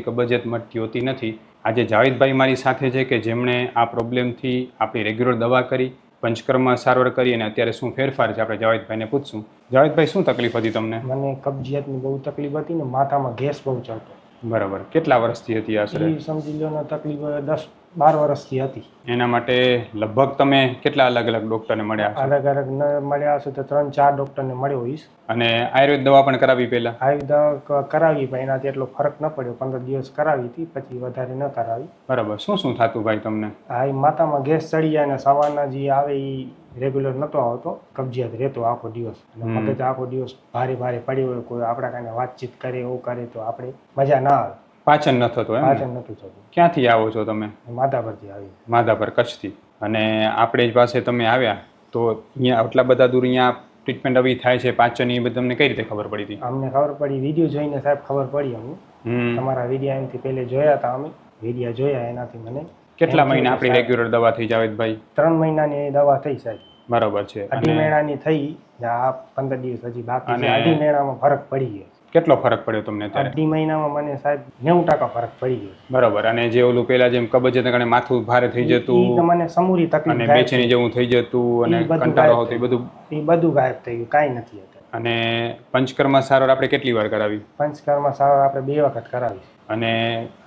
કબજિયાત મટતી હોતી નથી. આજે જાવેદભાઈ મારી સાથે છે કે જેમણે આ પ્રોબ્લેમથી આપણી રેગ્યુલર દવા કરી, પંચકર્મ સારવાર કરી અને અત્યારે શું ફેરફાર છે આપણે જાવેદભાઈને પૂછશું. જાવેદભાઈ, શું તકલીફ હતી તમને? મને કબજિયાતની બહુ તકલીફ હતી ને માથામાં ગેસ બહુ ચડતો. બરાબર. કેટલા વર્ષથી હતી આશરે? સમજી લો ને તકલીફ 10-12 વર્ષથી હતી. એના માટે લગભગ તમે કેટલા અલગ અલગ ડૉક્ટરને મળ્યા છો? અલગ અલગ મળ્યા હશે તો 3-4 ડૉક્ટરને મળ્યો હોઈશ. અને આયુર્વેદ દવા પણ કરાવી પહેલાં? આયુર્વેદ દવા કરાવી પણ એનાથી એટલો ફરક ન પડ્યો. 15 દિવસ કરાવી હતી, પછી વધારે ન કરાવી. બરાબર. શું શું થતું ભાઈ તમને? હા, એ માથામાં ગેસ ચડી જાય ને સવારના જે આવે એ રેગ્યુલર નહોતો આવતો. કબજિયાત રહેતો આખો દિવસ. અને મગજ આખો દિવસ ભારે ભારે પડ્યો હોય. કોઈ આપણા કાંઈ વાતચીત કરે એવું કરે તો આપણે મજા ના આવે. પાચન ન થતું એમ? પાચન નહોતું થતું. ક્યાંથી આવો છો તમે? માધાપરથી આવી. માધાપર, કચ્છથી. અને આપણી પાસે તમે આવ્યા તો અહીંયા આટલા બધા દૂર અહીંયા ટ્રીટમેન્ટ આવી થાય છે પાચન, એ બધી તમને કઈ રીતે ખબર પડી હતી? અમને ખબર પડી વિડીયો જોઈને સાહેબ, ખબર પડી અમને. તમારા વિડીયો એનાથી પહેલે જોયા હતા અમે. વિડીયો જોયા એનાથી મને. કેટલા મહિના આપણી રેગ્યુલર દવા થઈ જાવેદભાઈ? 3 મહિનાની દવા થઈ સાહેબ. બરાબર છે. 2.5 મહિનાની થઈ. આ 15 દિવસ હજી બાકી છે. 2.5 મહિનામાં ફરક પડી ગયો. કેટલો ફરક પડ્યો તમને અત્યારે? 2.5 મહિનામાં મને સાહેબ 90% ફરક પડી ગયો. બરાબર. અને જે ઓલું પહેલા જેમ કબજિયાત કારણે માથું ભારે થઈ જતું, મને સમૂરી તકલીફ અને બેચેની જેવું થઈ જતું અને કંટાળો આવતો, એ બધું ગાયબ થઈ ગયું. કાંઈ નથી અત્યારે. અને પંચકર્મ સારવાર આપણે કેટલી વાર કરાવી? પંચકર્મ સારવાર આપણે 2 વખત કરાવી. અને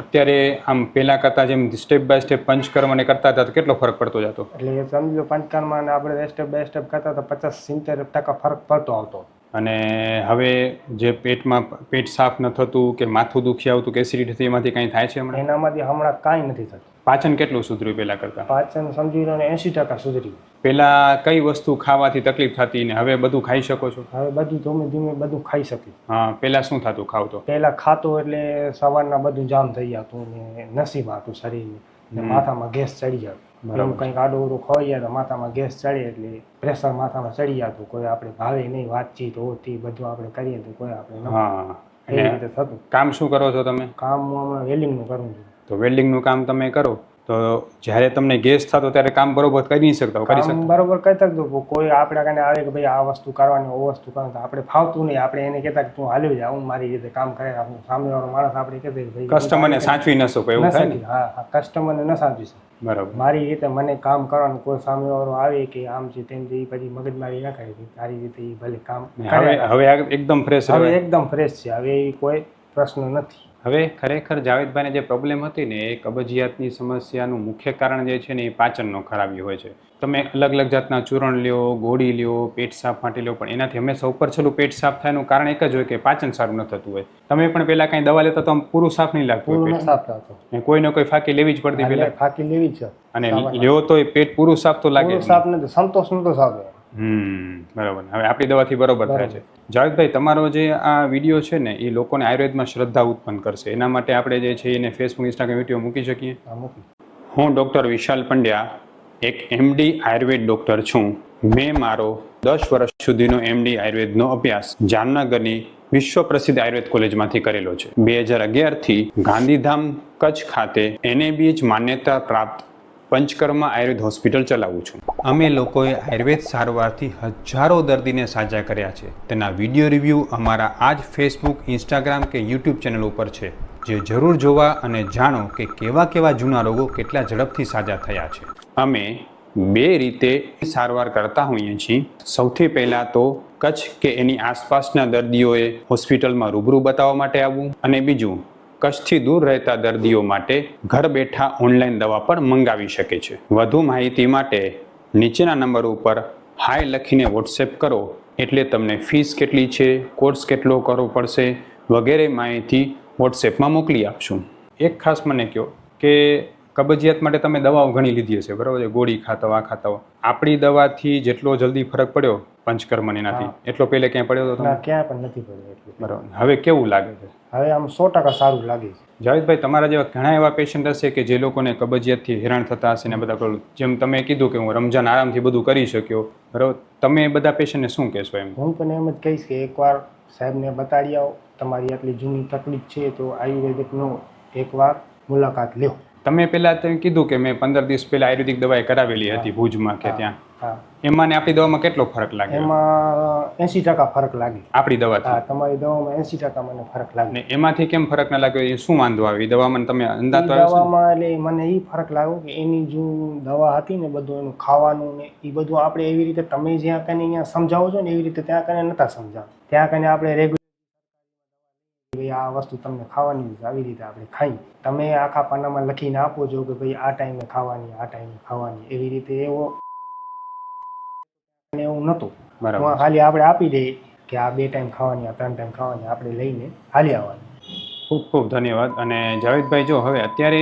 અત્યારે આમ પહેલા કરતા જેમ સ્ટેપ બાય સ્ટેપ પંચકર્મને કરતા હતા તો કેટલો ફરક પડતો જતો? એટલે સમજી લો પંચકર્મ આપણે સ્ટેપ બાય સ્ટેપ કરતા તો 50-70% ફરક પડતો આવતો. અને હવે જે પેટ સાફ ન થતું કે માથું દુખી આવતું કે એસિડિટી થતી, એમાંથી કંઈ થાય છે હમણાં? એનામાંથી હમણાં કાંઈ નથી થતું. પાચન કેટલું સુધર્યું પહેલા કરતા? પાચન સમજી લો ને 80% સુધર્યું. પહેલા કઈ વસ્તુ ખાવાથી તકલીફ થતી ને હવે બધું ખાઈ શકો છો? હવે બધું ધીમે ધીમે બધું ખાઈ શક્યું. હા. પહેલા શું થતું ખાવ તો? પહેલા ખાતો એટલે સવારના બધું જામ થઈ જતું ને નસીબ હતું શરીરને, ને માથામાં ગેસ ચડી જતું. બરાબર. કંઈક આડું ઓડું ખવાઈ જાય તો માથામાં ગેસ ચડે એટલે પ્રેશર માથામાં ચડી જતું. કોઈ આપણે ભાવે નહીં, વાતચીત હોતી બધું આપણે કરીએ તો કોઈ આપણે. હા. એવી રીતે થતું. કામ શું કરો છો તમે? કામ હું હમણાં વેલ્ડિંગનું કરું છું. તો વેલ્ડિંગનું કામ તમે કરો તો જ્યારે તમને ગેસ થતો ત્યારે કામ બરોબર કરી નહીં શકતા? કામ બરોબર કરી શકતો. કોઈ આપણે કાને આવે કે ભાઈ આ વસ્તુ કરવાની, ઓ વસ્તુ કરવાની, આપણે ફાવતું નહીં. આપણે એને કહેતા કે તું હાલ્યો જા, હું મારી રીતે કામ કરે. સામેવાળો માણસ આપણે કહેતા ભાઈ કસ્ટમરને સાચવી ન શકો એવું થાય ને? હા, કસ્ટમરને ન સાચવી શકે. બરાબર. મારી રીતે મને કામ કરવાનું. કોઈ સામેવાળો આવે કે આમ છે તેમ છે, પછી મગજમારી ન કરે. તારી રીતે ભલે કામ. હવે એકદમ ફ્રેશ? હવે એકદમ ફ્રેશ છે. હવે કોઈ પ્રશ્ન નથી. હવે ખરેખર જાવેદભાઈને જે પ્રોબ્લેમ હતી ને, એ કબજિયાતની સમસ્યાનું મુખ્ય કારણ જે છે ને એ પાચનનો ખરાબી હોય છે. તમે અલગ અલગ જાતના ચૂરણ લ્યો, ગોળી લ્યો, પેટ સાફ માટે લ્યો, પણ એનાથી હંમેશા ઉપર છેલ્લું પેટ સાફ થાયનું કારણ એક જ હોય કે પાચન સારું ન થતું હોય. તમે પણ પહેલા કાંઈ દવા લેતા તો પૂરું સાફ નહીં લાગતું હોય પેટ? કોઈને કોઈ ફાંકી લેવી જ પડતી પહેલા? ફાંકી લેવી છે. અને લ્યો તો એ પેટ પૂરું સાફ તો લાગે? સાફ નથી, સંતોષ નતો સાફ. બરાબર. હવે આપણી દવાથી બરોબર થાય છે. જાવેદભાઈ, તમારો જે આ વિડીયો છે ને એ લોકોને આયુર્વેદમાં શ્રદ્ધા ઉત્પન્ન કરશે. એના માટે આપણે જે છે એને ફેસબુક, ઇન્સ્ટાગ્રામ, યુટ્યુબ મૂકી શકીએ? હું ડૉક્ટર વિશાલ પંડ્યા એક MD આયુર્વેદ ડૉક્ટર છું. મેં મારો 10 વર્ષ સુધીનો MD આયુર્વેદનો અભ્યાસ જામનગરની વિશ્વ પ્રસિદ્ધ આયુર્વેદ કોલેજમાંથી કરેલો છે. 2011થી ગાંધીધામ કચ્છ ખાતે NABH માન્યતા પ્રાપ્ત પંચકર્મ આયુર્વેદ હોસ્પિટલ ચલાવું છું. અમે લોકોએ આયુર્વેદ સારવારથી હજારો દર્દીને સાજા કર્યા છે. તેના વિડીયો રિવ્યૂ અમારા આ જ ફેસબુક, ઇન્સ્ટાગ્રામ કે યુટ્યુબ ચેનલ ઉપર છે, જે જરૂર જોવા અને જાણો કે કેવા કેવા જૂના રોગો કેટલા ઝડપથી સાજા થયા છે. અમે 2 રીતે સારવાર કરતા હોઈએ છીએ. સૌથી પહેલાં તો કચ્છ કે એની આસપાસના દર્દીઓએ હોસ્પિટલમાં રૂબરૂ બતાવવા માટે આવવું, અને બીજું કચ્છથી દૂર રહેતા દર્દીઓ માટે ઘર બેઠા ઓનલાઈન દવા પણ મંગાવી શકે છે. વધુ માહિતી માટે નીચેના નંબર ઉપર હાય લખીને વોટ્સએપ કરો, એટલે તમને ફીસ કેટલી છે, કોર્સ કેટલો કરવો પડશે વગેરે માહિતી વોટ્સએપમાં મોકલી આપશું. એક ખાસ મને કહો કે કબજિયાત માટે તમે દવાઓ ઘણી લીધી હશે, બરાબર છે? ગોળી ખાતા આ ખાતા. આપણી દવાથી જેટલો જલ્દી ફરક પડ્યો પંચકર્મ એનાથી, એટલો પહેલે ક્યાંય પડ્યો તો? ક્યાંય પણ નથી પડ્યો. બરાબર. હવે કેવું લાગે છે? હવે આમ 100% સારું લાગે છે. જાવેદભાઈ, તમારા જેવા ઘણા એવા પેશન્ટ હશે કે જે લોકોને કબજિયાતથી હેરાન થતા હશે ને બધા પ્રોબ્લેમ, જેમ તમે કીધું કે હું રમજાન આરામથી બધું કરી શક્યો, બરાબર? તમે બધા પેશન્ટને શું કહેશો એમ? હું પણ એમ જ કહીશ કે એકવાર સાહેબને બતાડી આવો. તમારી આટલી જૂની તકલીફ છે તો આયુર્વેદિકનો એકવાર મુલાકાત લ્યો. તમે પહેલાં તમે કીધું કે મેં 15 દિવસ પહેલાં આયુર્વેદિક દવાએ કરાવેલી હતી ભુજમાં કે ત્યાં, હા એમાં ને આપણી દવામાં કેટલો ફરક લાગે એમાં 80% ફરક લાગે. આપણી દવાથી? હા તમારી દવામાં 80% મને ફરક લાગે. ને એમાંથી કેમ ફરક ના લાગ્યો? એ શું વાંધો આવે? એ દવામાં તમે અંદાજ તો એ આવ્યો છે ને? દવામાં એટલે મને એ ફરક લાગ્યો કે એની જો દવા હતી ને બધું એનું ખાવાનું ને એ બધું આપણે એવી રીતે તમે જ્યાં કને અહીંયા સમજાવો છો ને એવી રીતે ત્યાં કને નતા સમજાવ. ત્યાં કને આપણે રેગ્યુલર આ વસ્તુ તમને ખાવાની છે આવી રીતે આપણે ખાઈ તમે આખા પાનામાં લખીને આપો છો કે ભાઈ આ ટાઈમે ખાવાની આ ટાઈમે ખાવાની એવી રીતે એવું નહોતું. બરાબર. ખાલી આપણે આપી દઈએ કે આ 2 ટાઈમ ખાવાની આ 3 ટાઈમ ખાવાની આપણે લઈને હાલી આવવાની. ખૂબ ખૂબ ધન્યવાદ. અને જાવેદભાઈ જો હવે અત્યારે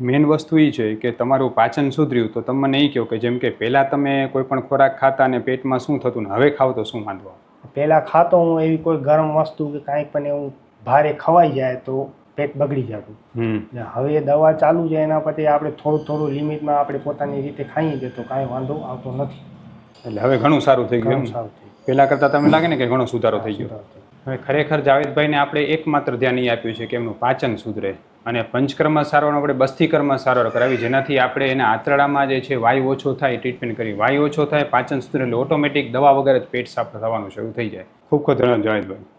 મેઇન વસ્તુ એ છે કે તમારું પાચન સુધર્યું તો તમે મને એ કહો કે જેમ કે પહેલાં તમે કોઈ પણ ખોરાક ખાતા અને પેટમાં શું થતું ને હવે ખાવ તો શું વાંધો આવે? પહેલાં ખાતો હું એવી કોઈ ગરમ વસ્તુ કે કાંઈ પણ એવું ભારે ખવાઈ જાય તો પેટ બગડી જતું. ને હવે દવા ચાલુ છે એના પછી આપણે થોડું થોડું લિમિટમાં આપણે પોતાની રીતે ખાઈએ છીએ તો કાંઈ વાંધો આવતો નથી. એટલે હવે ઘણું સારું થઈ ગયું. ઘણું સારું થયું. પહેલાં કરતાં તમે લાગે ને કે ઘણો સુધારો થઈ ગયો. સુધારો થયો. હવે ખરેખર જાવેદભાઈને આપણે એકમાત્ર ધ્યાન એ આપ્યું છે કે એમનું પાચન સુધરે અને પંચકર્મ સારવાર આપણે બસ્તીકર્મ સારવાર કરાવી જેનાથી આપણે એના આંતરડામાં જે છે વાયુ ઓછો થાય ટ્રીટમેન્ટ કરી. વાયુ ઓછો થાય પાચન સુધરે એટલે ઓટોમેટિક દવા વગર જ પેટ સાફ થવાનું શરૂ થઈ જાય. ખૂબ ખૂબ ધન્યવાદ જાવેદભાઈ.